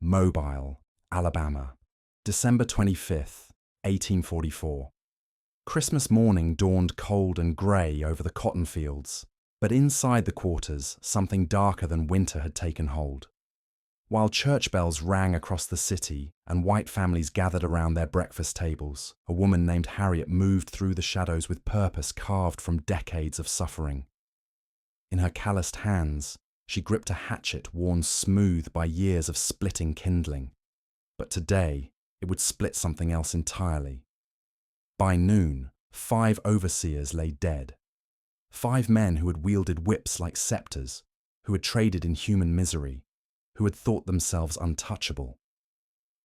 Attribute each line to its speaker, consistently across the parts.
Speaker 1: Mobile, Alabama, December 25th, 1844. Christmas morning dawned cold and grey over the cotton fields, but inside the quarters something darker than winter had taken hold. While church bells rang across the city and white families gathered around their breakfast tables, a woman named Harriet moved through the shadows with purpose carved from decades of suffering. In her calloused hands, she gripped a hatchet worn smooth by years of splitting kindling. But today, it would split something else entirely. By noon, 5 overseers lay dead. 5 men who had wielded whips like scepters, who had traded in human misery, who had thought themselves untouchable.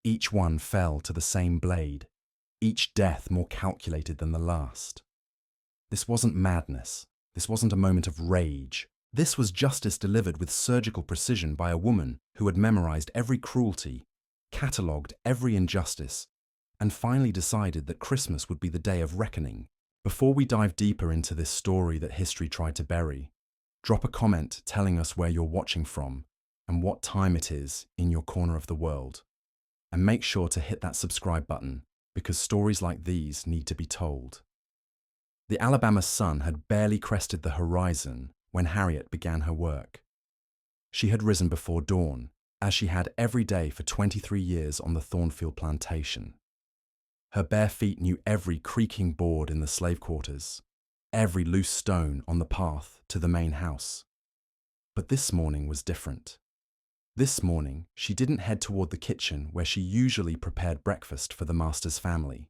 Speaker 1: Each one fell to the same blade, each death more calculated than the last. This wasn't madness. This wasn't a moment of rage. This was justice delivered with surgical precision by a woman who had memorized every cruelty, catalogued every injustice, and finally decided that Christmas would be the day of reckoning. Before we dive deeper into this story that history tried to bury, drop a comment telling us where you're watching from and what time it is in your corner of the world. And make sure to hit that subscribe button, because stories like these need to be told. The Alabama sun had barely crested the horizon when Harriet began her work. She had risen before dawn, as she had every day for 23 years on the Thornfield plantation. Her bare feet knew every creaking board in the slave quarters, every loose stone on the path to the main house. But this morning was different. This morning, she didn't head toward the kitchen where she usually prepared breakfast for the master's family.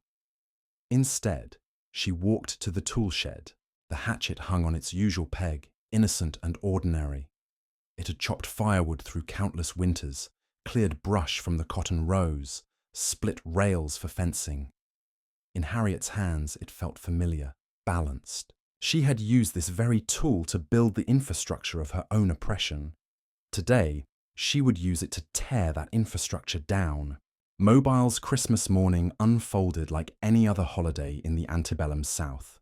Speaker 1: Instead, she walked to the tool shed. The hatchet hung on its usual peg, innocent and ordinary. It had chopped firewood through countless winters, cleared brush from the cotton rows, split rails for fencing. In Harriet's hands, it felt familiar, balanced. She had used this very tool to build the infrastructure of her own oppression. Today, she would use it to tear that infrastructure down. Mobile's Christmas morning unfolded like any other holiday in the antebellum South.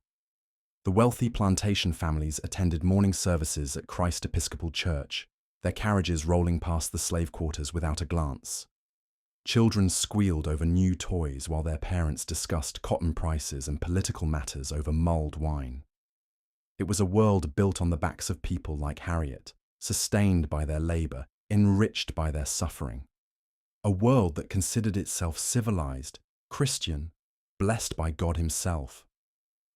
Speaker 1: The wealthy plantation families attended morning services at Christ Episcopal Church, their carriages rolling past the slave quarters without a glance. Children squealed over new toys while their parents discussed cotton prices and political matters over mulled wine. It was a world built on the backs of people like Harriet, sustained by their labor, enriched by their suffering. A world that considered itself civilized, Christian, blessed by God Himself.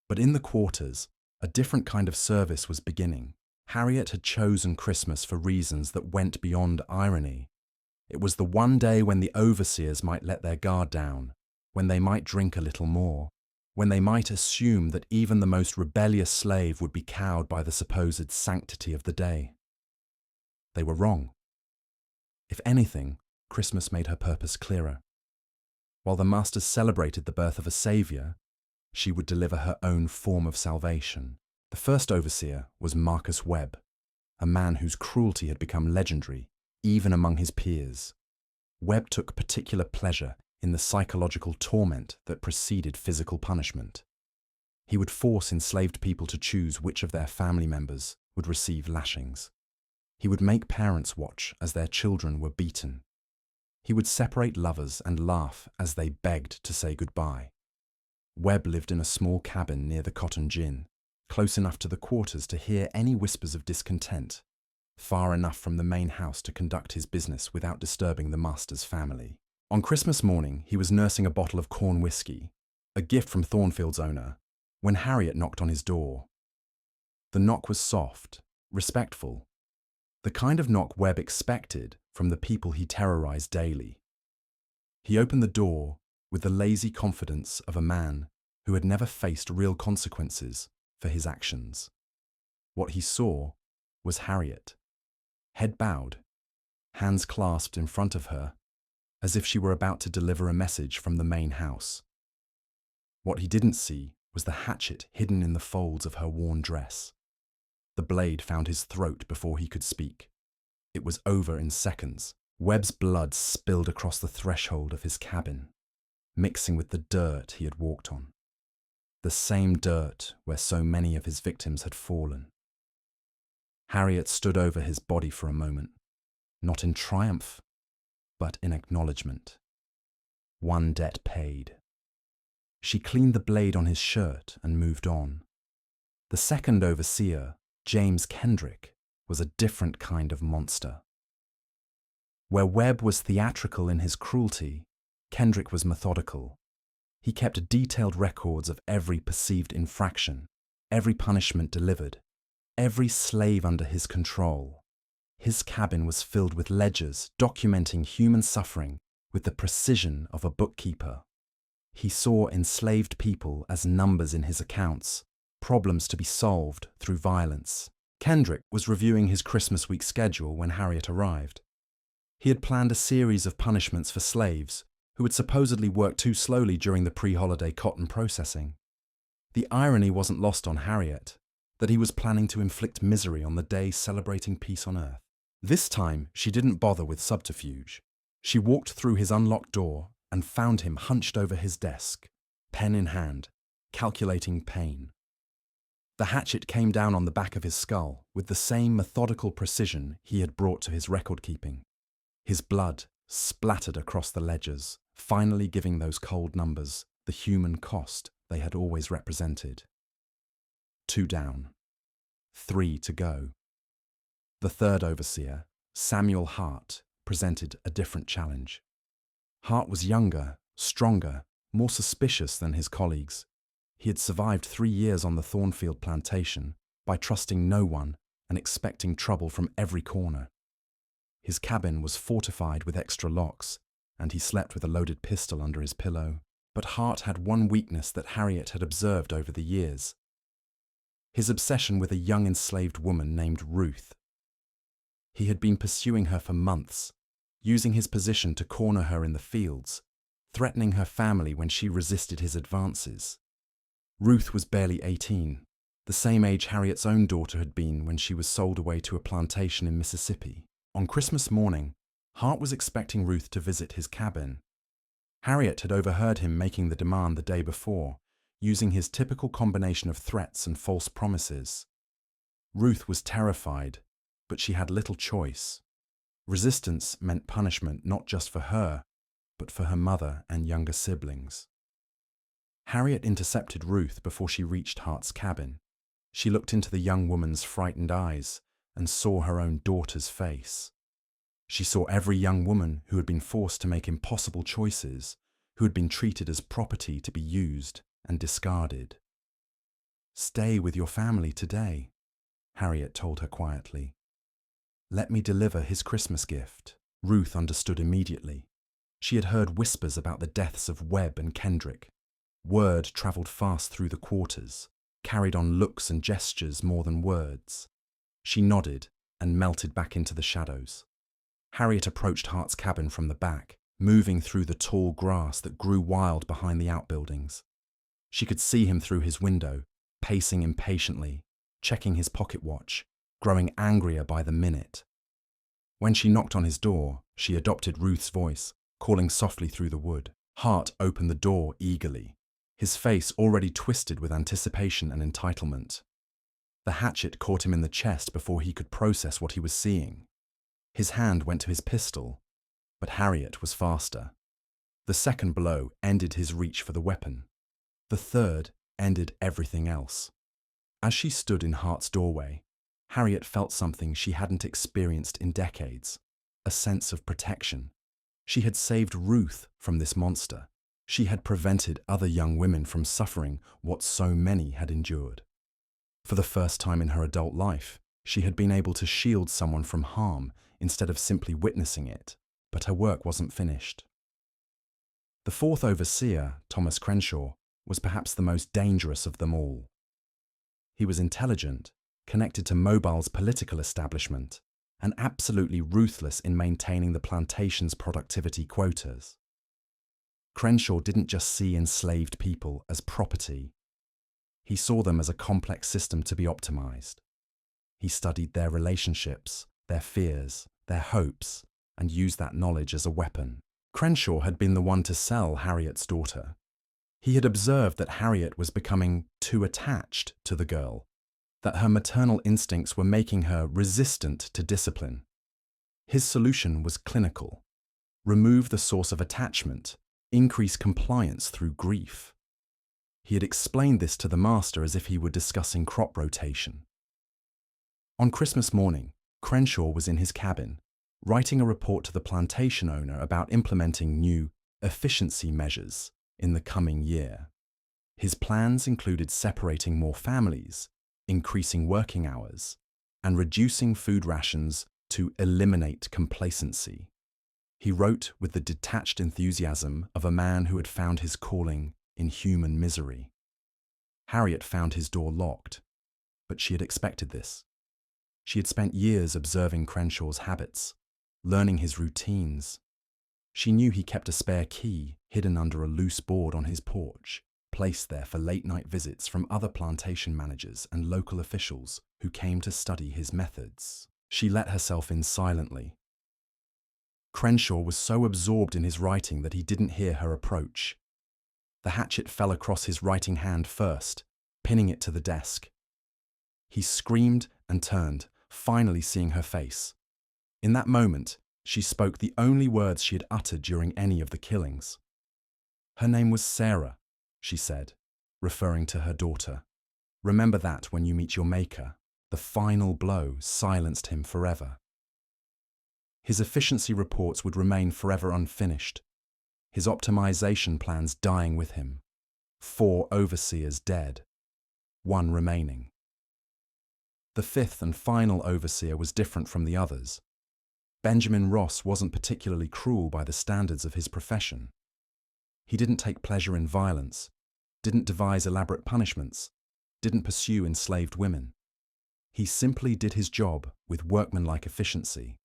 Speaker 1: But in the quarters, a different kind of service was beginning. Harriet had chosen Christmas for reasons that went beyond irony. It was the one day when the overseers might let their guard down, when they might drink a little more, when they might assume that even the most rebellious slave would be cowed by the supposed sanctity of the day. They were wrong. If anything, Christmas made her purpose clearer. While the masters celebrated the birth of a saviour, she would deliver her own form of salvation. The first overseer was Marcus Webb, a man whose cruelty had become legendary, even among his peers. Webb took particular pleasure in the psychological torment that preceded physical punishment. He would force enslaved people to choose which of their family members would receive lashings. He would make parents watch as their children were beaten. He would separate lovers and laugh as they begged to say goodbye. Webb lived in a small cabin near the cotton gin, close enough to the quarters to hear any whispers of discontent, far enough from the main house to conduct his business without disturbing the master's family. On Christmas morning, he was nursing a bottle of corn whiskey, a gift from Thornfield's owner, when Harriet knocked on his door. The knock was soft, respectful, the kind of knock Webb expected from the people he terrorized daily. He opened the door with the lazy confidence of a man who had never faced real consequences for his actions. What he saw was Harriet, head bowed, hands clasped in front of her, as if she were about to deliver a message from the main house. What he didn't see was the hatchet hidden in the folds of her worn dress. The blade found his throat before he could speak. It was over in seconds. Webb's blood spilled across the threshold of his cabin, mixing with the dirt he had walked on. The same dirt where so many of his victims had fallen. Harriet stood over his body for a moment, not in triumph, but in acknowledgement. One debt paid. She cleaned the blade on his shirt and moved on. The second overseer, James Kendrick, was a different kind of monster. Where Webb was theatrical in his cruelty, Kendrick was methodical. He kept detailed records of every perceived infraction, every punishment delivered, every slave under his control. His cabin was filled with ledgers documenting human suffering with the precision of a bookkeeper. He saw enslaved people as numbers in his accounts, problems to be solved through violence. Kendrick was reviewing his Christmas week schedule when Harriet arrived. He had planned a series of punishments for slaves who had supposedly worked too slowly during the pre-holiday cotton processing. The irony wasn't lost on Harriet that he was planning to inflict misery on the day celebrating peace on earth. This time, she didn't bother with subterfuge. She walked through his unlocked door and found him hunched over his desk, pen in hand, calculating pain. The hatchet came down on the back of his skull with the same methodical precision he had brought to his record-keeping. His blood splattered across the ledgers, finally giving those cold numbers the human cost they had always represented. 2 down. 3 to go. The third overseer, Samuel Hart, presented a different challenge. Hart was younger, stronger, more suspicious than his colleagues. He had survived 3 years on the Thornfield plantation by trusting no one and expecting trouble from every corner. His cabin was fortified with extra locks, and he slept with a loaded pistol under his pillow. But Hart had one weakness that Harriet had observed over the years: his obsession with a young enslaved woman named Ruth. He had been pursuing her for months, using his position to corner her in the fields, threatening her family when she resisted his advances. Ruth was barely 18, the same age Harriet's own daughter had been when she was sold away to a plantation in Mississippi. On Christmas morning, Hart was expecting Ruth to visit his cabin. Harriet had overheard him making the demand the day before, using his typical combination of threats and false promises. Ruth was terrified, but she had little choice. Resistance meant punishment not just for her, but for her mother and younger siblings. Harriet intercepted Ruth before she reached Hart's cabin. She looked into the young woman's frightened eyes and saw her own daughter's face. She saw every young woman who had been forced to make impossible choices, who had been treated as property to be used and discarded. "Stay with your family today," Harriet told her quietly. "Let me deliver his Christmas gift." Ruth understood immediately. She had heard whispers about the deaths of Webb and Kendrick. Word travelled fast through the quarters, carried on looks and gestures more than words. She nodded and melted back into the shadows. Harriet approached Hart's cabin from the back, moving through the tall grass that grew wild behind the outbuildings. She could see him through his window, pacing impatiently, checking his pocket watch, growing angrier by the minute. When she knocked on his door, she adopted Ruth's voice, calling softly through the wood. Hart opened the door eagerly, his face already twisted with anticipation and entitlement. The hatchet caught him in the chest before he could process what he was seeing. His hand went to his pistol, but Harriet was faster. The second blow ended his reach for the weapon. The third ended everything else. As she stood in Hart's doorway, Harriet felt something she hadn't experienced in decades, a sense of protection. She had saved Ruth from this monster. She had prevented other young women from suffering what so many had endured. For the first time in her adult life, she had been able to shield someone from harm instead of simply witnessing it, but her work wasn't finished. The fourth overseer, Thomas Crenshaw, was perhaps the most dangerous of them all. He was intelligent, connected to Mobile's political establishment, and absolutely ruthless in maintaining the plantation's productivity quotas. Crenshaw didn't just see enslaved people as property. He saw them as a complex system to be optimized. He studied their relationships, their fears, their hopes, and used that knowledge as a weapon. Crenshaw had been the one to sell Harriet's daughter. He had observed that Harriet was becoming too attached to the girl, that her maternal instincts were making her resistant to discipline. His solution was clinical. remove the source of attachment, increase compliance through grief. He had explained this to the master as if he were discussing crop rotation. On Christmas morning, Crenshaw was in his cabin, writing a report to the plantation owner about implementing new efficiency measures in the coming year. His plans included separating more families, increasing working hours, and reducing food rations to eliminate complacency. He wrote with the detached enthusiasm of a man who had found his calling in human misery. Harriet found his door locked, but she had expected this. She had spent years observing Crenshaw's habits, learning his routines. She knew he kept a spare key hidden under a loose board on his porch, placed there for late-night visits from other plantation managers and local officials who came to study his methods. She let herself in silently. Crenshaw was so absorbed in his writing that he didn't hear her approach. The hatchet fell across his writing hand first, pinning it to the desk. He screamed and turned, finally seeing her face. In that moment, she spoke the only words she had uttered during any of the killings. Her name was Sarah, she said, referring to her daughter. Remember that when you meet your maker. The final blow silenced him forever. His efficiency reports would remain forever unfinished, his optimization plans dying with him. 4 overseers dead, 1 remaining. The 5th and final overseer was different from the others. Benjamin Ross wasn't particularly cruel by the standards of his profession. He didn't take pleasure in violence, didn't devise elaborate punishments, didn't pursue enslaved women. He simply did his job with workmanlike efficiency,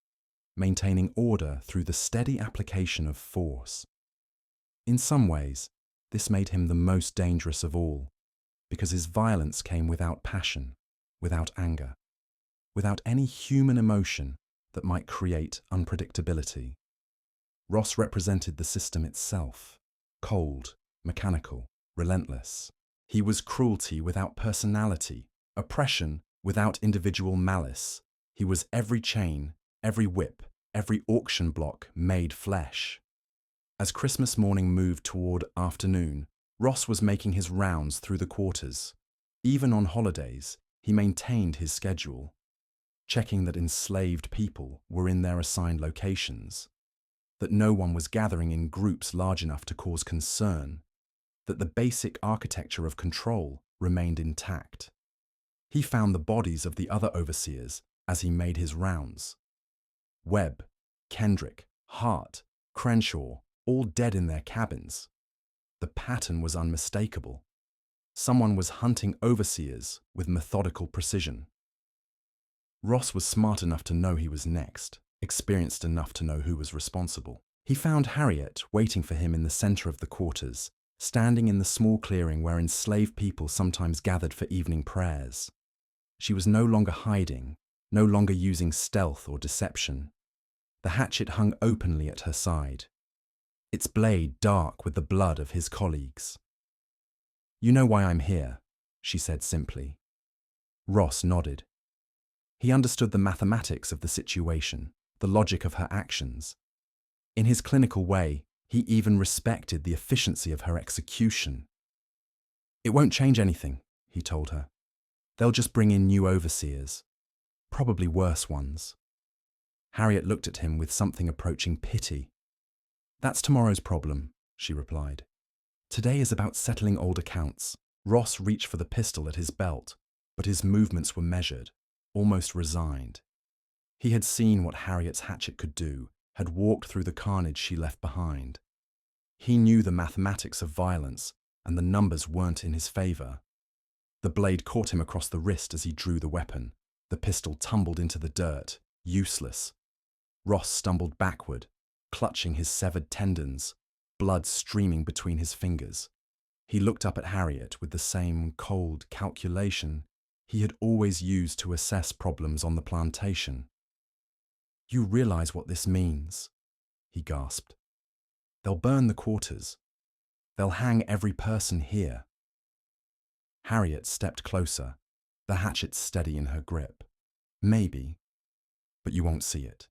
Speaker 1: maintaining order through the steady application of force. In some ways, this made him the most dangerous of all, because his violence came without passion, without anger, without any human emotion that might create unpredictability. Ross represented the system itself, cold, mechanical, relentless. He was cruelty without personality, oppression without individual malice. He was every chain, every whip, every auction block made flesh. As Christmas morning moved toward afternoon, Ross was making his rounds through the quarters. Even on holidays, he maintained his schedule, checking that enslaved people were in their assigned locations, that no one was gathering in groups large enough to cause concern, that the basic architecture of control remained intact. He found the bodies of the other overseers as he made his rounds. Webb, Kendrick, Hart, Crenshaw, all dead in their cabins. The pattern was unmistakable. Someone was hunting overseers with methodical precision. Ross was smart enough to know he was next, experienced enough to know who was responsible. He found Harriet waiting for him in the center of the quarters, standing in the small clearing where enslaved people sometimes gathered for evening prayers. She was no longer hiding, no longer using stealth or deception. The hatchet hung openly at her side, its blade dark with the blood of his colleagues. "You know why I'm here," she said simply. Ross nodded. He understood the mathematics of the situation, the logic of her actions. In his clinical way, he even respected the efficiency of her execution. "It won't change anything," he told her. "They'll just bring in new overseers, probably worse ones." Harriet looked at him with something approaching pity. "That's tomorrow's problem," she replied. "Today is about settling old accounts." Ross reached for the pistol at his belt, but his movements were measured, almost resigned. He had seen what Harriet's hatchet could do, had walked through the carnage she left behind. He knew the mathematics of violence, and the numbers weren't in his favor. The blade caught him across the wrist as he drew the weapon. The pistol tumbled into the dirt, useless. Ross stumbled backward, clutching his severed tendons, blood streaming between his fingers. He looked up at Harriet with the same cold calculation he had always used to assess problems on the plantation. "You realize what this means," he gasped. "They'll burn the quarters. They'll hang every person here." Harriet stepped closer, the hatchet steady in her grip. "Maybe, but you won't see it."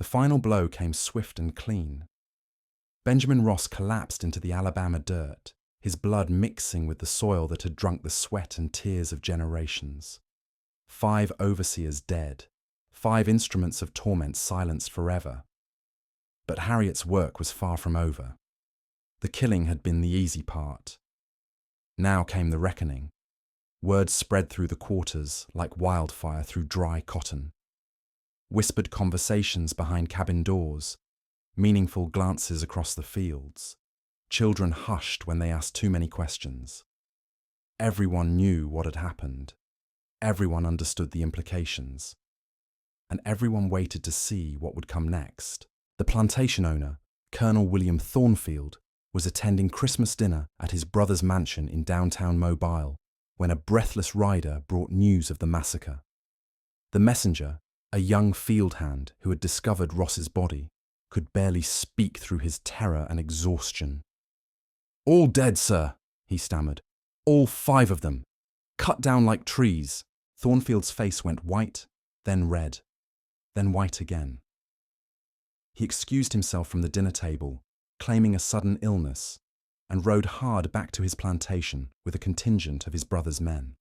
Speaker 1: The final blow came swift and clean. Benjamin Ross collapsed into the Alabama dirt, his blood mixing with the soil that had drunk the sweat and tears of generations. 5 overseers dead, 5 instruments of torment silenced forever. But Harriet's work was far from over. The killing had been the easy part. Now came the reckoning. Words spread through the quarters like wildfire through dry cotton. Whispered conversations behind cabin doors, meaningful glances across the fields. Children hushed when they asked too many questions. Everyone knew what had happened. Everyone understood the implications. And everyone waited to see what would come next. The plantation owner, Colonel William Thornfield, was attending Christmas dinner at his brother's mansion in downtown Mobile when a breathless rider brought news of the massacre. The messenger, a young field hand who had discovered Ross's body, could barely speak through his terror and exhaustion. "All dead, sir," he stammered. "All 5 of them. Cut down like trees." Thornfield's face went white, then red, then white again. He excused himself from the dinner table, claiming a sudden illness, and rode hard back to his plantation with a contingent of his brother's men.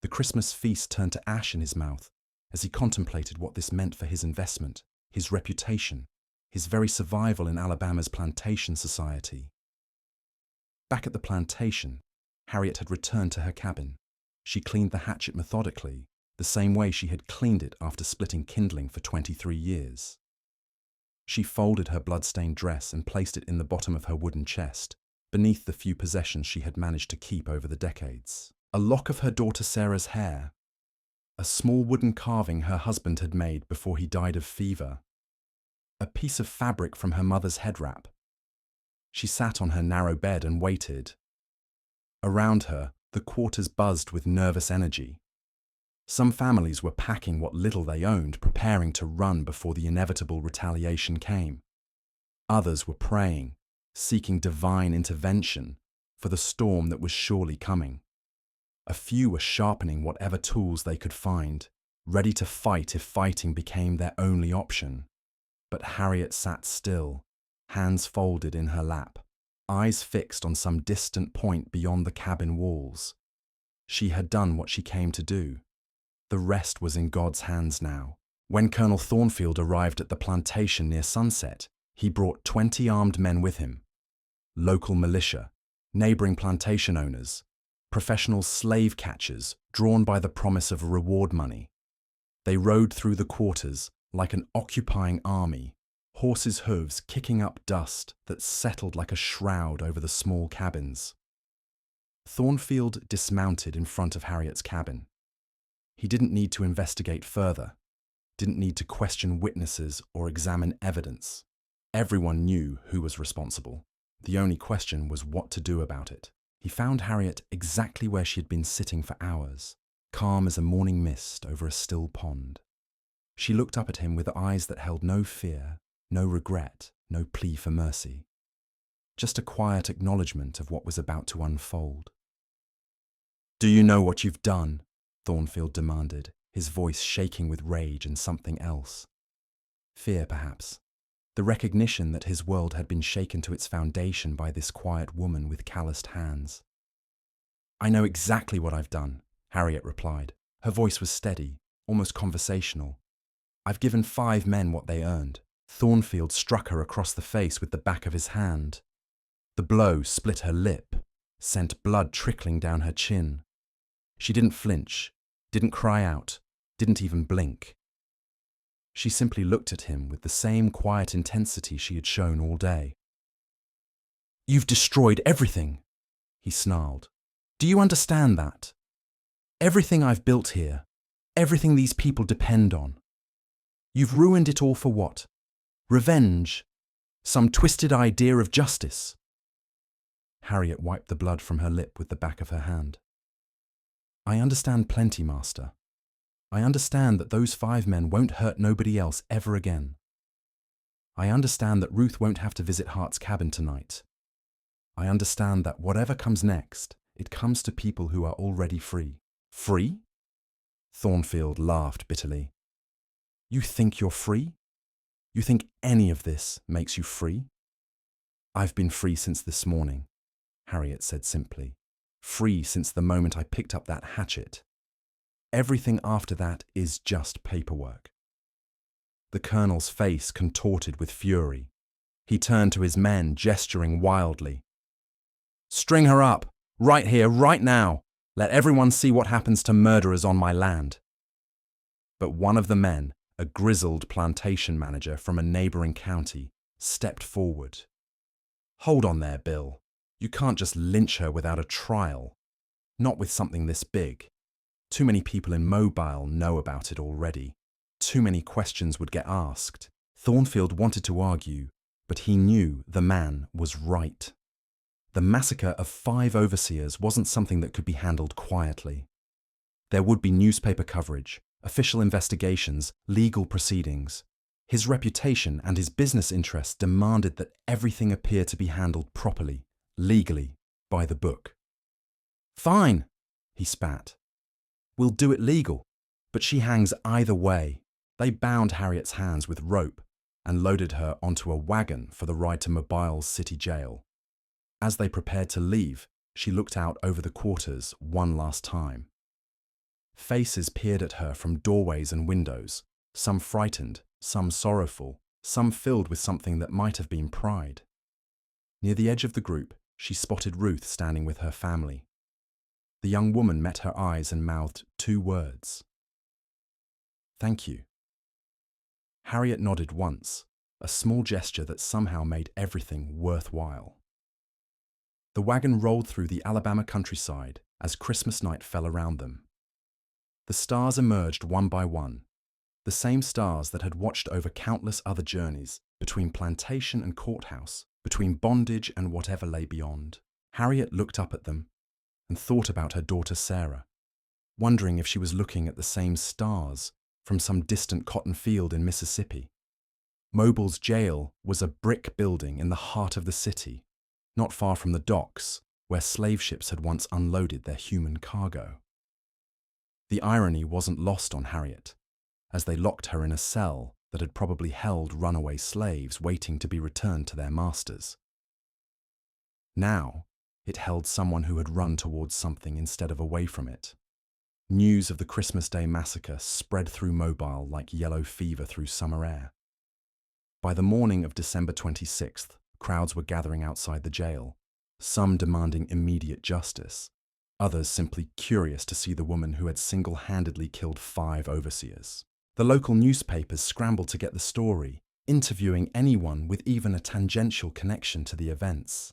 Speaker 1: The Christmas feast turned to ash in his mouth as he contemplated what this meant for his investment, his reputation, his very survival in Alabama's plantation society. Back at the plantation, Harriet had returned to her cabin. She cleaned the hatchet methodically, the same way she had cleaned it after splitting kindling for 23 years. She folded her blood-stained dress and placed it in the bottom of her wooden chest, beneath the few possessions she had managed to keep over the decades. A lock of her daughter Sarah's hair, a small wooden carving her husband had made before he died of fever, a piece of fabric from her mother's head wrap. She sat on her narrow bed and waited. Around her, the quarters buzzed with nervous energy. Some families were packing what little they owned, preparing to run before the inevitable retaliation came. Others were praying, seeking divine intervention for the storm that was surely coming. A few were sharpening whatever tools they could find, ready to fight if fighting became their only option. But Harriet sat still, hands folded in her lap, eyes fixed on some distant point beyond the cabin walls. She had done what she came to do. The rest was in God's hands now. When Colonel Thornfield arrived at the plantation near sunset, he brought 20 armed men with him. Local militia, neighboring plantation owners, professional slave catchers drawn by the promise of reward money. They rode through the quarters like an occupying army, horses' hooves kicking up dust that settled like a shroud over the small cabins. Thornfield dismounted in front of Harriet's cabin. He didn't need to investigate further, didn't need to question witnesses or examine evidence. Everyone knew who was responsible. The only question was what to do about it. He found Harriet exactly where she had been sitting for hours, calm as a morning mist over a still pond. She looked up at him with eyes that held no fear, no regret, no plea for mercy. Just a quiet acknowledgement of what was about to unfold. "Do you know what you've done?" Thornfield demanded, his voice shaking with rage and something else. Fear, perhaps. The recognition that his world had been shaken to its foundation by this quiet woman with calloused hands. "I know exactly what I've done," Harriet replied. Her voice was steady, almost conversational. "I've given 5 men what they earned." Thornfield struck her across the face with the back of his hand. The blow split her lip, sent blood trickling down her chin. She didn't flinch, didn't cry out, didn't even blink. She simply looked at him with the same quiet intensity she had shown all day. "You've destroyed everything," he snarled. "Do you understand that? Everything I've built here, everything these people depend on. You've ruined it all for what? Revenge? Some twisted idea of justice?" Harriet wiped the blood from her lip with the back of her hand. "I understand plenty, Master. I understand that those 5 men won't hurt nobody else ever again. I understand that Ruth won't have to visit Hart's cabin tonight. I understand that whatever comes next, it comes to people who are already free." "Free?" Thornfield laughed bitterly. "You think you're free? You think any of this makes you free? I've been free since this morning, Harriet said simply. Free since the moment I picked up that hatchet. Everything after that is just paperwork. The colonel's face contorted with fury. He turned to his men, gesturing wildly. String her up, right here, right now. Let everyone see what happens to murderers on my land. But one of the men, a grizzled plantation manager from a neighboring county, stepped forward. Hold on there, Bill. You can't just lynch her without a trial. Not with something this big. Too many people in Mobile know about it already. Too many questions would get asked. Thornfield wanted to argue, but he knew the man was right. The massacre of 5 overseers wasn't something that could be handled quietly. There would be newspaper coverage, official investigations, legal proceedings. His reputation and his business interests demanded that everything appear to be handled properly, legally, by the book. Fine, he spat. We'll do it legal, but she hangs either way. They bound Harriet's hands with rope and loaded her onto a wagon for the ride to Mobile's city jail. As they prepared to leave, she looked out over the quarters one last time. Faces peered at her from doorways and windows, some frightened, some sorrowful, some filled with something that might have been pride. Near the edge of the group, she spotted Ruth standing with her family. The young woman met her eyes and mouthed 2 words. Thank you. Harriet nodded once, a small gesture that somehow made everything worthwhile. The wagon rolled through the Alabama countryside as Christmas night fell around them. The stars emerged one by one, the same stars that had watched over countless other journeys between plantation and courthouse, between bondage and whatever lay beyond. Harriet looked up at them and thought about her daughter Sarah, wondering if she was looking at the same stars from some distant cotton field in Mississippi. Mobile's jail was a brick building in the heart of the city, not far from the docks where slave ships had once unloaded their human cargo. The irony wasn't lost on Harriet, as they locked her in a cell that had probably held runaway slaves waiting to be returned to their masters. Now, it held someone who had run towards something instead of away from it. News of the Christmas Day massacre spread through Mobile like yellow fever through summer air. By the morning of December 26th, crowds were gathering outside the jail, some demanding immediate justice, others simply curious to see the woman who had single-handedly killed 5 overseers. The local newspapers scrambled to get the story, interviewing anyone with even a tangential connection to the events.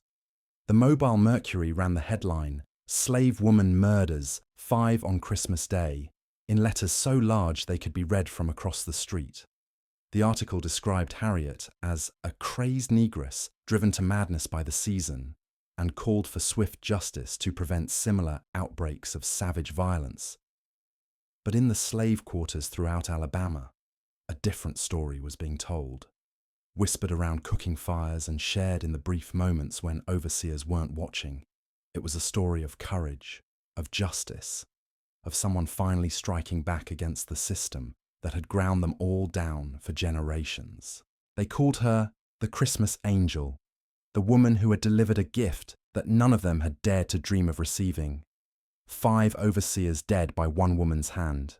Speaker 1: The Mobile Mercury ran the headline, "Slave Woman Murders, 5 on Christmas Day," in letters so large they could be read from across the street. The article described Harriet as a crazed negress driven to madness by the season and called for swift justice to prevent similar outbreaks of savage violence. But in the slave quarters throughout Alabama, a different story was being told, whispered around cooking fires and shared in the brief moments when overseers weren't watching. It was a story of courage, of justice, of someone finally striking back against the system that had ground them all down for generations. They called her the Christmas Angel, the woman who had delivered a gift that none of them had dared to dream of receiving. 5 overseers dead by one woman's hand,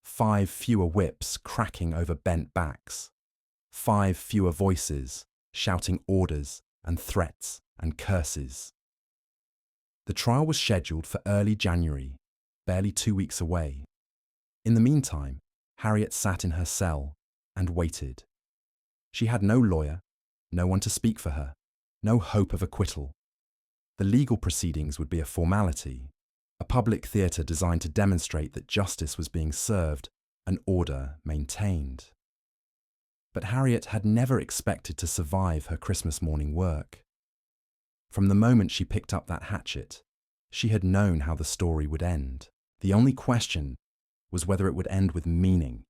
Speaker 1: 5 fewer whips cracking over bent backs, 5 fewer voices shouting orders and threats and curses. The trial was scheduled for early January, barely 2 weeks away. In the meantime, Harriet sat in her cell and waited. She had no lawyer, no one to speak for her, no hope of acquittal. The legal proceedings would be a formality, a public theatre designed to demonstrate that justice was being served and order maintained. But Harriet had never expected to survive her Christmas morning work. From the moment she picked up that hatchet, she had known how the story would end. The only question was whether it would end with meaning,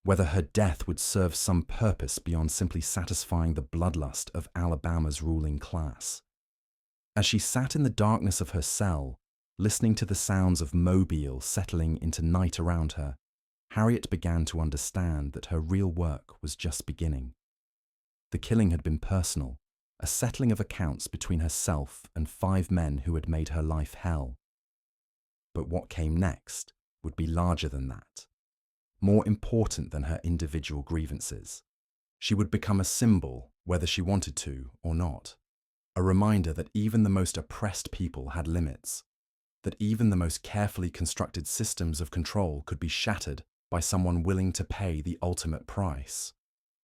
Speaker 1: whether her death would serve some purpose beyond simply satisfying the bloodlust of Alabama's ruling class. As she sat in the darkness of her cell, listening to the sounds of Mobile settling into night around her, Harriet began to understand that her real work was just beginning. The killing had been personal, a settling of accounts between herself and 5 men who had made her life hell. But what came next would be larger than that, more important than her individual grievances. She would become a symbol, whether she wanted to or not, a reminder that even the most oppressed people had limits, that even the most carefully constructed systems of control could be shattered by someone willing to pay the ultimate price.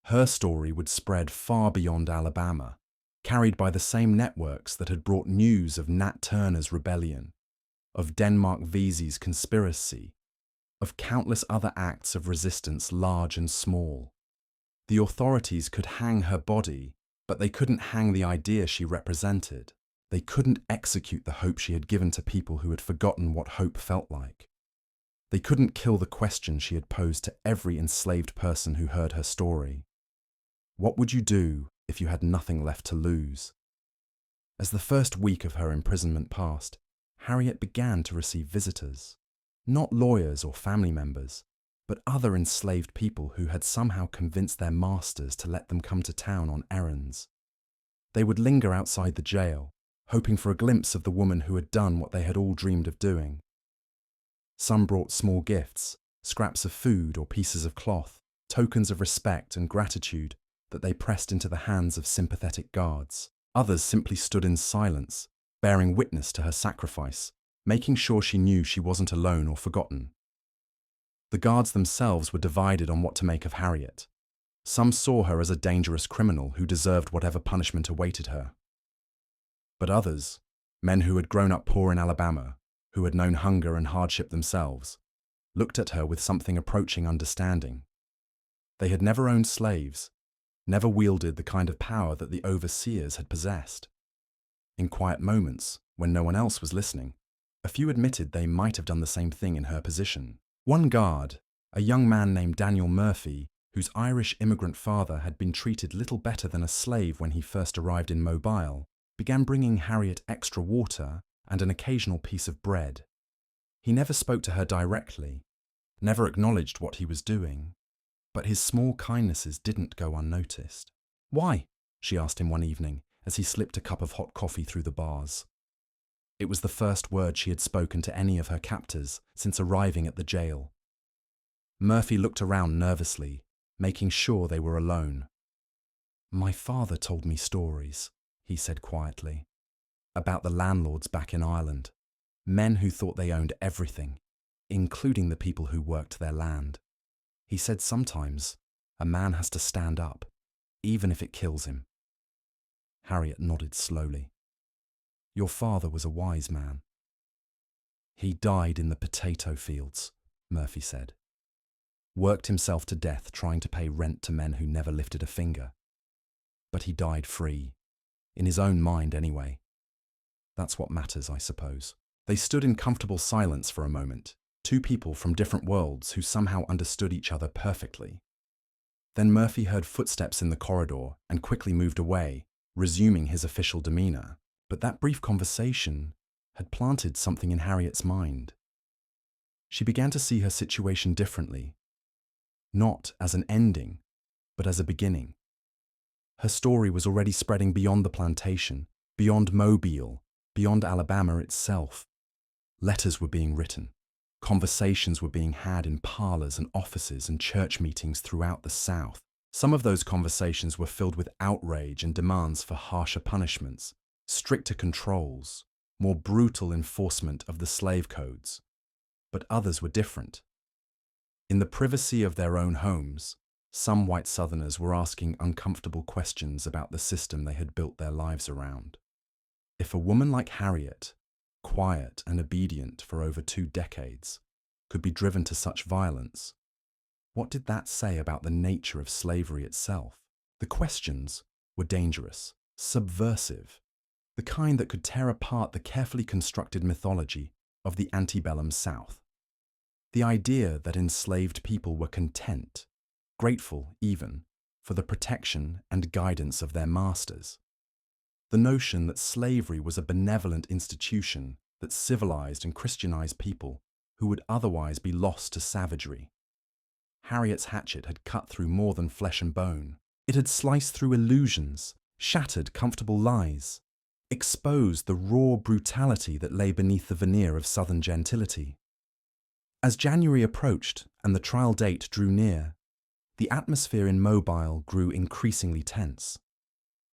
Speaker 1: Her story would spread far beyond Alabama, carried by the same networks that had brought news of Nat Turner's rebellion, of Denmark Vesey's conspiracy, of countless other acts of resistance large and small. The authorities could hang her body, but they couldn't hang the idea she represented. They couldn't execute the hope she had given to people who had forgotten what hope felt like. They couldn't kill the question she had posed to every enslaved person who heard her story. What would you do if you had nothing left to lose? As the first week of her imprisonment passed, Harriet began to receive visitors. Not lawyers or family members, but other enslaved people who had somehow convinced their masters to let them come to town on errands. They would linger outside the jail, hoping for a glimpse of the woman who had done what they had all dreamed of doing. Some brought small gifts, scraps of food or pieces of cloth, tokens of respect and gratitude that they pressed into the hands of sympathetic guards. Others simply stood in silence, bearing witness to her sacrifice, making sure she knew she wasn't alone or forgotten. The guards themselves were divided on what to make of Harriet. Some saw her as a dangerous criminal who deserved whatever punishment awaited her. But others, men who had grown up poor in Alabama, who had known hunger and hardship themselves, looked at her with something approaching understanding. They had never owned slaves, never wielded the kind of power that the overseers had possessed. In quiet moments, when no one else was listening, a few admitted they might have done the same thing in her position. One guard, a young man named Daniel Murphy, whose Irish immigrant father had been treated little better than a slave when he first arrived in Mobile, began bringing Harriet extra water and an occasional piece of bread. He never spoke to her directly, never acknowledged what he was doing, but his small kindnesses didn't go unnoticed. "Why?" she asked him one evening as he slipped a cup of hot coffee through the bars. It was the first word she had spoken to any of her captors since arriving at the jail. Murphy looked around nervously, making sure they were alone. "My father told me stories," he said quietly, "about the landlords back in Ireland, men who thought they owned everything, including the people who worked their land. He said sometimes a man has to stand up, even if it kills him." Harriet nodded slowly. "Your father was a wise man." "He died in the potato fields," Murphy said. "Worked himself to death trying to pay rent to men who never lifted a finger. But he died free, in his own mind anyway. That's what matters, I suppose." They stood in comfortable silence for a moment, two people from different worlds who somehow understood each other perfectly. Then Murphy heard footsteps in the corridor and quickly moved away, resuming his official demeanor. But that brief conversation had planted something in Harriet's mind. She began to see her situation differently, not as an ending, but as a beginning. Her story was already spreading beyond the plantation, beyond Mobile, beyond Alabama itself. Letters were being written. Conversations were being had in parlors and offices and church meetings throughout the South. Some of those conversations were filled with outrage and demands for harsher punishments, stricter controls, more brutal enforcement of the slave codes. But others were different. In the privacy of their own homes, some white Southerners were asking uncomfortable questions about the system they had built their lives around. If a woman like Harriet, quiet and obedient for over 2 decades, could be driven to such violence, what did that say about the nature of slavery itself? The questions were dangerous, subversive, the kind that could tear apart the carefully constructed mythology of the antebellum South. The idea that enslaved people were content, grateful even, for the protection and guidance of their masters. The notion that slavery was a benevolent institution that civilized and Christianized people who would otherwise be lost to savagery. Harriet's hatchet had cut through more than flesh and bone. It had sliced through illusions, shattered comfortable lies, exposed the raw brutality that lay beneath the veneer of Southern gentility. As January approached and the trial date drew near, the atmosphere in Mobile grew increasingly tense.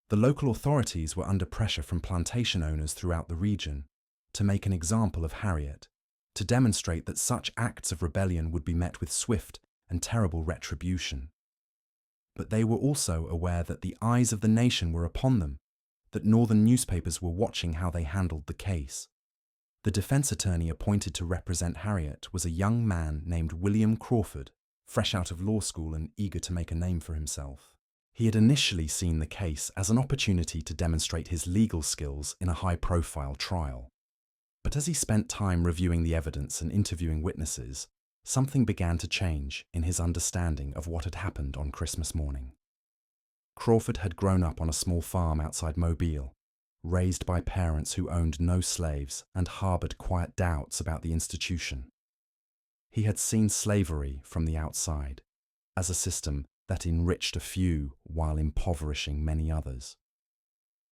Speaker 1: The local authorities were under pressure from plantation owners throughout the region to make an example of Harriet, to demonstrate that such acts of rebellion would be met with swift and terrible retribution. But they were also aware that the eyes of the nation were upon them, that northern newspapers were watching how they handled the case. The defense attorney appointed to represent Harriet was a young man named William Crawford, fresh out of law school and eager to make a name for himself. He had initially seen the case as an opportunity to demonstrate his legal skills in a high-profile trial. But as he spent time reviewing the evidence and interviewing witnesses, something began to change in his understanding of what had happened on Christmas morning. Crawford had grown up on a small farm outside Mobile, raised by parents who owned no slaves and harbored quiet doubts about the institution. He had seen slavery from the outside, as a system that enriched a few while impoverishing many others.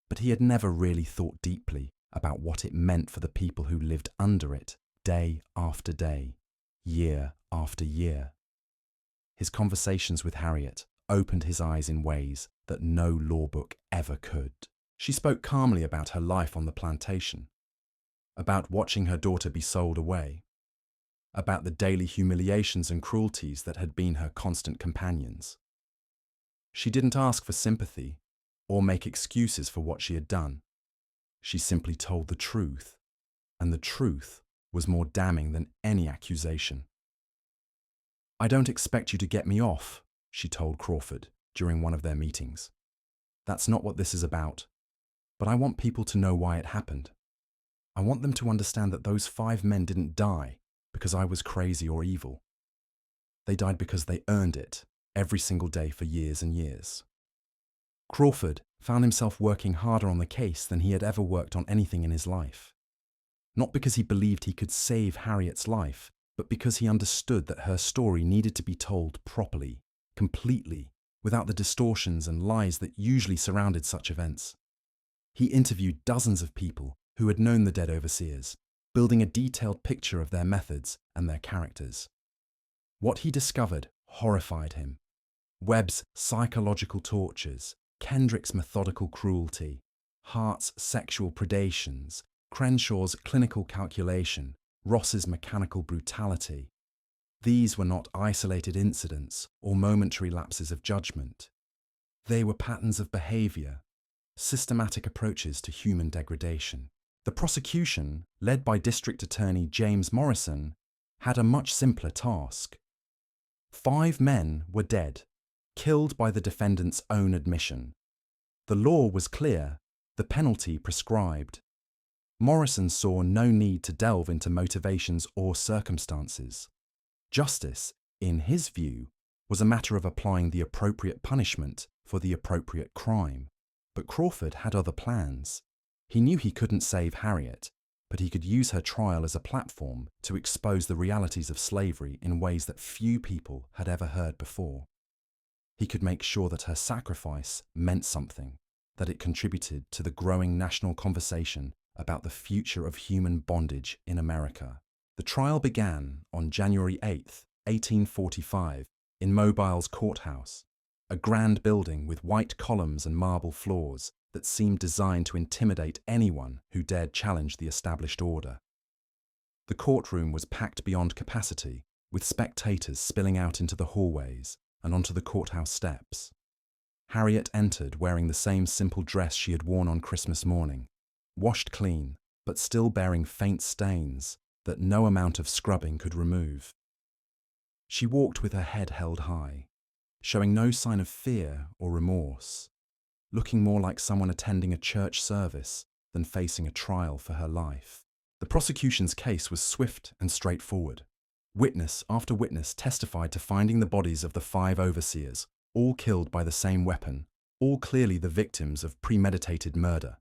Speaker 1: But he had never really thought deeply about what it meant for the people who lived under it day after day, year after year. His conversations with Harriet opened his eyes in ways that no law book ever could. She spoke calmly about her life on the plantation, about watching her daughter be sold away, about the daily humiliations and cruelties that had been her constant companions. She didn't ask for sympathy or make excuses for what she had done. She simply told the truth, and the truth was more damning than any accusation. "I don't expect you to get me off," she told Crawford during one of their meetings. "That's not what this is about. But I want people to know why it happened. I want them to understand that those 5 men didn't die because I was crazy or evil. They died because they earned it every single day for years and years." Crawford found himself working harder on the case than he had ever worked on anything in his life. Not because he believed he could save Harriet's life, but because he understood that her story needed to be told properly, completely, without the distortions and lies that usually surrounded such events. He interviewed dozens of people who had known the dead overseers, building a detailed picture of their methods and their characters. What he discovered horrified him. Webb's psychological tortures, Kendrick's methodical cruelty, Hart's sexual predations, Crenshaw's clinical calculation, Ross's mechanical brutality. These were not isolated incidents or momentary lapses of judgment. They were patterns of behavior, systematic approaches to human degradation. The prosecution, led by District Attorney James Morrison, had a much simpler task. 5 men were dead, killed by the defendant's own admission. The law was clear, the penalty prescribed. Morrison saw no need to delve into motivations or circumstances. Justice, in his view, was a matter of applying the appropriate punishment for the appropriate crime. But Crawford had other plans. He knew he couldn't save Harriet, but he could use her trial as a platform to expose the realities of slavery in ways that few people had ever heard before. He could make sure that her sacrifice meant something, that it contributed to the growing national conversation about the future of human bondage in America. The trial began on January 8, 1845, in Mobile's courthouse, a grand building with white columns and marble floors that seemed designed to intimidate anyone who dared challenge the established order. The courtroom was packed beyond capacity, with spectators spilling out into the hallways and onto the courthouse steps. Harriet entered wearing the same simple dress she had worn on Christmas morning, washed clean, but still bearing faint stains that no amount of scrubbing could remove. She walked with her head held high, showing no sign of fear or remorse, looking more like someone attending a church service than facing a trial for her life. The prosecution's case was swift and straightforward. Witness after witness testified to finding the bodies of the 5 overseers, all killed by the same weapon, all clearly the victims of premeditated murder.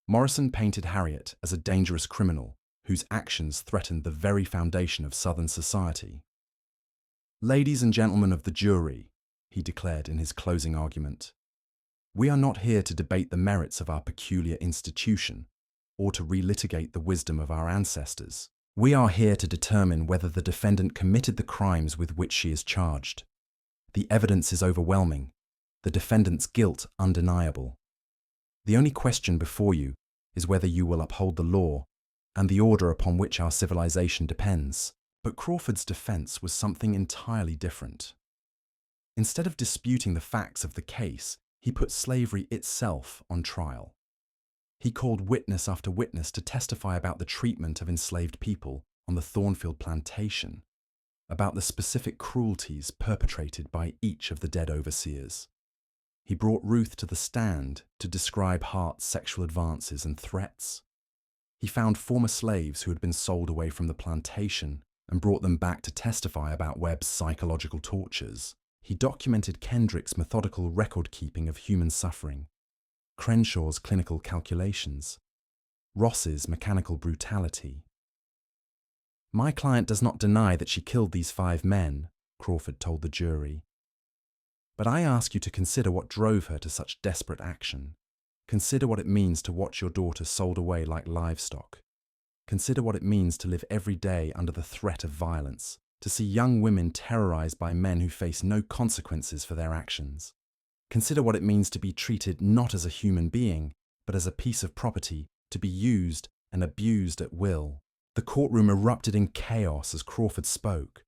Speaker 1: Morrison painted Harriet as a dangerous criminal whose actions threatened the very foundation of Southern society. "Ladies and gentlemen of the jury," he declared in his closing argument. We are not here to debate the merits of our peculiar institution or to relitigate the wisdom of our ancestors. We are here to determine whether the defendant committed the crimes with which she is charged. The evidence is overwhelming, the defendant's guilt undeniable. The only question before you is whether you will uphold the law and the order upon which our civilization depends. But Crawford's defense was something entirely different. Instead of disputing the facts of the case, he put slavery itself on trial. He called witness after witness to testify about the treatment of enslaved people on the Thornfield plantation, about the specific cruelties perpetrated by each of the dead overseers. He brought Ruth to the stand to describe Hart's sexual advances and threats. He found former slaves who had been sold away from the plantation and brought them back to testify about Webb's psychological tortures. He documented Kendrick's methodical record-keeping of human suffering, Crenshaw's clinical calculations, Ross's mechanical brutality. My client does not deny that she killed these 5 men, Crawford told the jury. But I ask you to consider what drove her to such desperate action. Consider what it means to watch your daughter sold away like livestock. Consider what it means to live every day under the threat of violence, to see young women terrorized by men who face no consequences for their actions. Consider what it means to be treated not as a human being, but as a piece of property, to be used and abused at will. The courtroom erupted in chaos as Crawford spoke.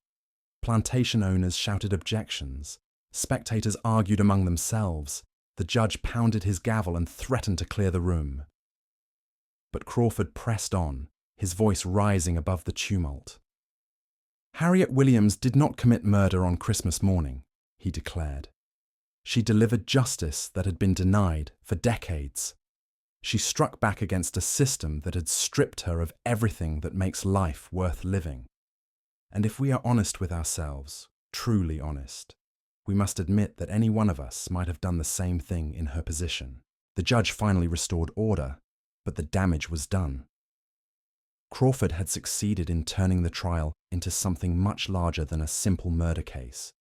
Speaker 1: Plantation owners shouted objections. Spectators argued among themselves. The judge pounded his gavel and threatened to clear the room. But Crawford pressed on, his voice rising above the tumult. Harriet Williams did not commit murder on Christmas morning, he declared. She delivered justice that had been denied for decades. She struck back against a system that had stripped her of everything that makes life worth living. And if we are honest with ourselves, truly honest, we must admit that any one of us might have done the same thing in her position. The judge finally restored order, but the damage was done. Crawford had succeeded in turning the trial into something much larger than a simple murder case.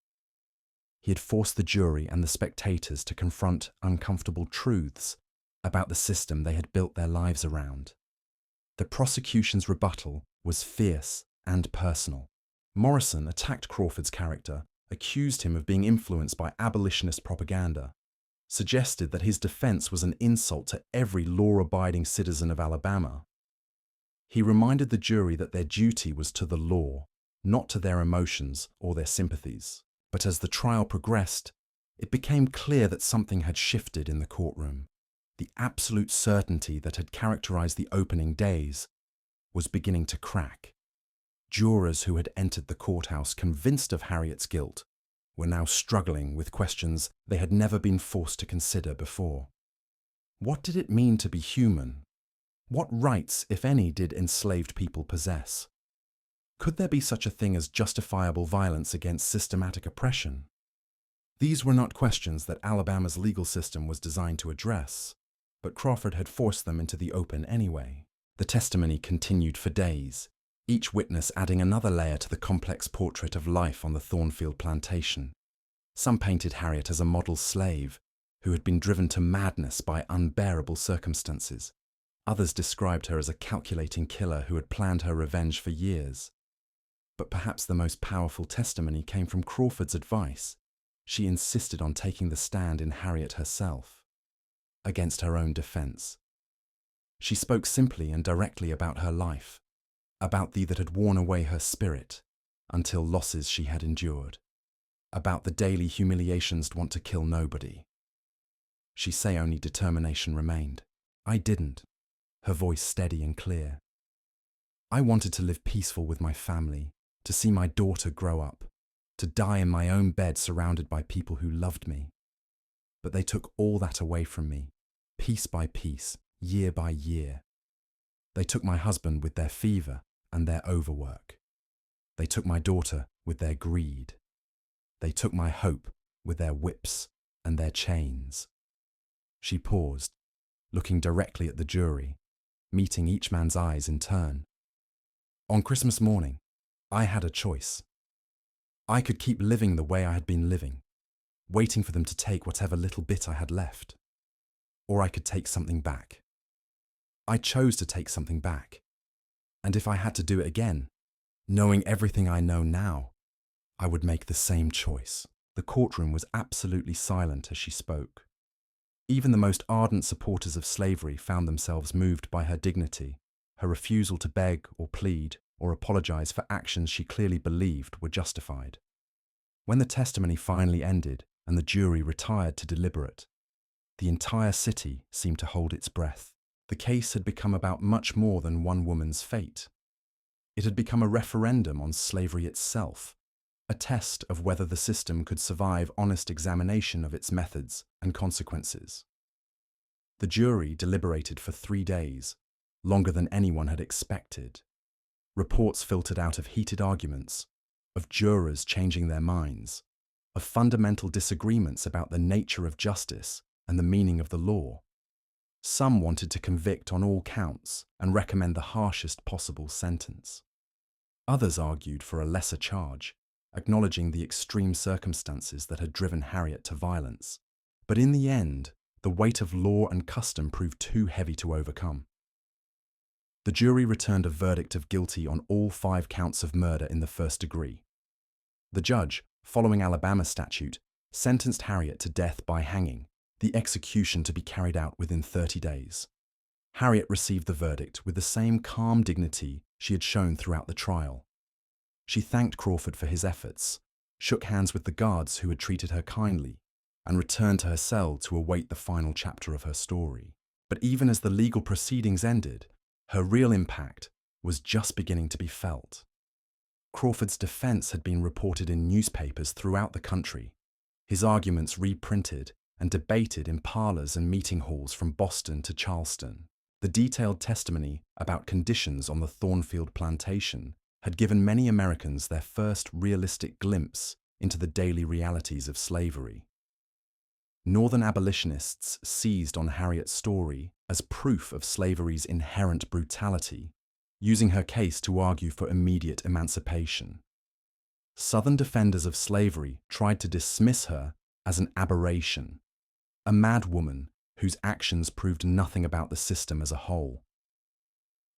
Speaker 1: He had forced the jury and the spectators to confront uncomfortable truths about the system they had built their lives around. The prosecution's rebuttal was fierce and personal. Morrison attacked Crawford's character, accused him of being influenced by abolitionist propaganda, suggested that his defense was an insult to every law-abiding citizen of Alabama. He reminded the jury that their duty was to the law, not to their emotions or their sympathies. But as the trial progressed, it became clear that something had shifted in the courtroom. The absolute certainty that had characterized the opening days was beginning to crack. Jurors who had entered the courthouse convinced of Harriet's guilt were now struggling with questions they had never been forced to consider before. What did it mean to be human? What rights, if any, did enslaved people possess? Could there be such a thing as justifiable violence against systematic oppression? These were not questions that Alabama's legal system was designed to address, but Crawford had forced them into the open anyway. The testimony continued for days, each witness adding another layer to the complex portrait of life on the Thornfield plantation. Some painted Harriet as a model slave who had been driven to madness by unbearable circumstances. Others described her as a calculating killer who had planned her revenge for years. But perhaps the most powerful testimony came from Crawford's advice. She insisted on taking the stand in Harriet herself, against her own defense. She spoke simply and directly about her life, about the that had worn away her spirit until losses she had endured, about the daily humiliations to want to kill nobody. She say only determination remained. I didn't, her voice steady and clear. I wanted to live peaceful with my family, to see my daughter grow up, to die in my own bed surrounded by people who loved me. But they took all that away from me, piece by piece, year by year. They took my husband with their fever and their overwork. They took my daughter with their greed. They took my hope with their whips and their chains. She paused, looking directly at the jury, meeting each man's eyes in turn. On Christmas morning, I had a choice. I could keep living the way I had been living, waiting for them to take whatever little bit I had left. Or I could take something back. I chose to take something back. And if I had to do it again, knowing everything I know now, I would make the same choice. The courtroom was absolutely silent as she spoke. Even the most ardent supporters of slavery found themselves moved by her dignity, her refusal to beg or plead or apologize for actions she clearly believed were justified. When the testimony finally ended and the jury retired to deliberate, the entire city seemed to hold its breath. The case had become about much more than one woman's fate. It had become a referendum on slavery itself, a test of whether the system could survive honest examination of its methods and consequences. The jury deliberated for 3 days, longer than anyone had expected. Reports filtered out of heated arguments, of jurors changing their minds, of fundamental disagreements about the nature of justice and the meaning of the law. Some wanted to convict on all counts and recommend the harshest possible sentence. Others argued for a lesser charge, acknowledging the extreme circumstances that had driven Harriet to violence. But in the end, the weight of law and custom proved too heavy to overcome. The jury returned a verdict of guilty on all 5 counts of murder in the first degree. The judge, following Alabama statute, sentenced Harriet to death by hanging, the execution to be carried out within 30 days. Harriet received the verdict with the same calm dignity she had shown throughout the trial. She thanked Crawford for his efforts, shook hands with the guards who had treated her kindly, and returned to her cell to await the final chapter of her story. But even as the legal proceedings ended, her real impact was just beginning to be felt. Crawford's defense had been reported in newspapers throughout the country, his arguments reprinted and debated in parlors and meeting halls from Boston to Charleston. The detailed testimony about conditions on the Thornfield plantation had given many Americans their first realistic glimpse into the daily realities of slavery. Northern abolitionists seized on Harriet's story as proof of slavery's inherent brutality, using her case to argue for immediate emancipation. Southern defenders of slavery tried to dismiss her as an aberration, a mad woman whose actions proved nothing about the system as a whole.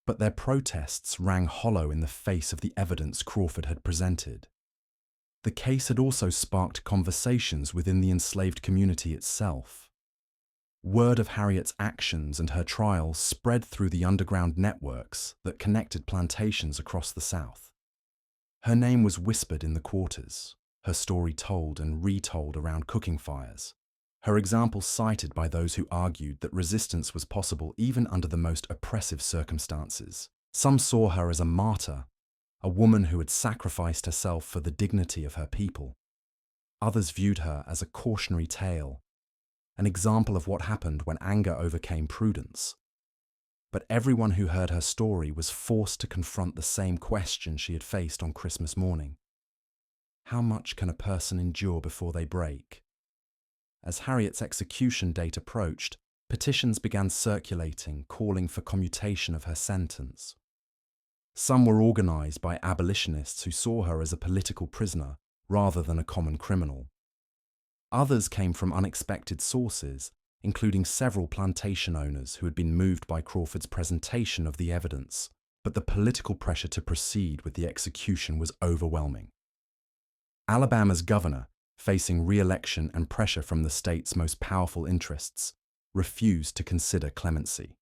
Speaker 1: But their protests rang hollow in the face of the evidence Crawford had presented. The case had also sparked conversations within the enslaved community itself. Word of Harriet's actions and her trial spread through the underground networks that connected plantations across the South. Her name was whispered in the quarters, her story told and retold around cooking fires, her example cited by those who argued that resistance was possible even under the most oppressive circumstances. Some saw her as a martyr, a woman who had sacrificed herself for the dignity of her people. Others viewed her as a cautionary tale, an example of what happened when anger overcame prudence. But everyone who heard her story was forced to confront the same question she had faced on Christmas morning. How much can a person endure before they break? As Harriet's execution date approached, petitions began circulating calling for commutation of her sentence. Some were organized by abolitionists who saw her as a political prisoner rather than a common criminal. Others came from unexpected sources, including several plantation owners who had been moved by Crawford's presentation of the evidence, but the political pressure to proceed with the execution was overwhelming. Alabama's governor, facing re-election and pressure from the state's most powerful interests, refused to consider clemency.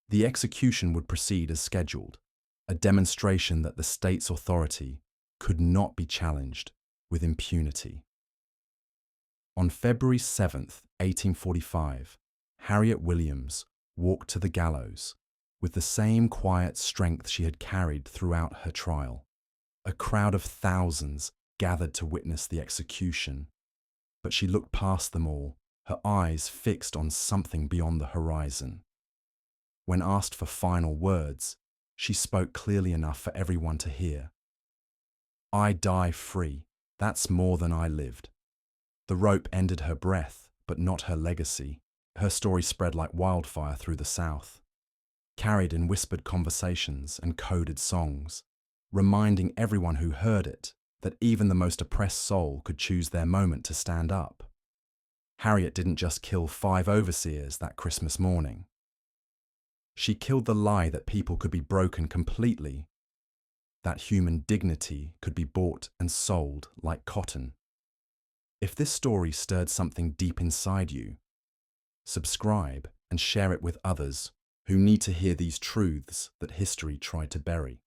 Speaker 1: The execution would proceed as scheduled, a demonstration that the state's authority could not be challenged with impunity. On February 7, 1845, Harriet Williams walked to the gallows with the same quiet strength she had carried throughout her trial. A crowd of thousands gathered to witness the execution, but she looked past them all, her eyes fixed on something beyond the horizon. When asked for final words, she spoke clearly enough for everyone to hear. "I die free. That's more than I lived." The rope ended her breath, but not her legacy. Her story spread like wildfire through the South, carried in whispered conversations and coded songs, reminding everyone who heard it that even the most oppressed soul could choose their moment to stand up. Harriet didn't just kill 5 overseers that Christmas morning. She killed the lie that people could be broken completely, that human dignity could be bought and sold like cotton. If this story stirred something deep inside you, subscribe and share it with others who need to hear these truths that history tried to bury.